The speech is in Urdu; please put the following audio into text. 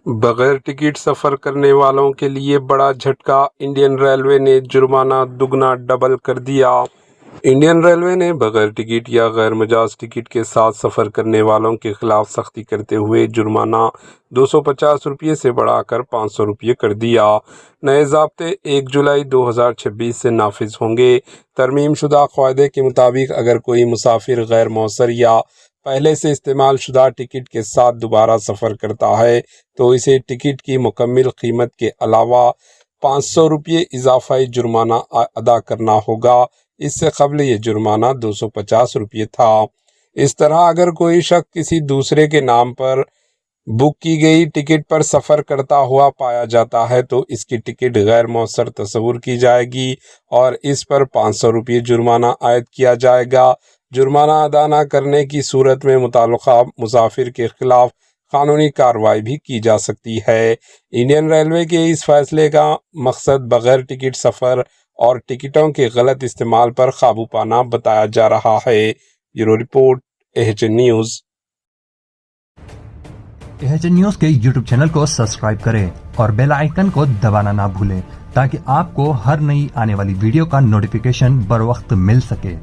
بغیر ٹکٹ سفر کرنے والوں کے لیے بڑا جھٹکا، انڈین ریلوے نے جرمانہ دگنا ڈبل کر دیا۔ انڈین ریلوے نے بغیر ٹکٹ یا غیر مجاز ٹکٹ کے ساتھ سفر کرنے والوں کے خلاف سختی کرتے ہوئے جرمانہ 250 روپے سے بڑھا کر 500 روپے کر دیا۔ نئے ضابطے 1 جولائی 2026 سے نافذ ہوں گے۔ ترمیم شدہ قاعدے کے مطابق اگر کوئی مسافر غیر مؤثر یا پہلے سے استعمال شدہ ٹکٹ کے ساتھ دوبارہ سفر کرتا ہے تو اسے ٹکٹ کی مکمل قیمت کے علاوہ 500 روپے اضافی جرمانہ ادا کرنا ہوگا۔ اس سے قبل یہ جرمانہ 250 روپے تھا۔ اس طرح اگر کوئی شخص کسی دوسرے کے نام پر بک کی گئی ٹکٹ پر سفر کرتا ہوا پایا جاتا ہے تو اس کی ٹکٹ غیر مؤثر تصور کی جائے گی اور اس پر 500 روپے جرمانہ عائد کیا جائے گا۔ جرمانہ ادا نہ کرنے کی صورت میں متعلقہ مسافر کے خلاف قانونی کارروائی بھی کی جا سکتی ہے۔ انڈین ریلوے کے اس فیصلے کا مقصد بغیر ٹکٹ سفر اور ٹکٹوں کے غلط استعمال پر قابو پانا بتایا جا رہا ہے۔ Bureau report AHN news. AHN news کے یوٹیوب چینل کو سبسکرائب کریں اور بیل آئیکن کو دبانا نہ بھولیں تاکہ آپ کو ہر نئی آنے والی ویڈیو کا نوٹیفیکیشن بر وقت مل سکے۔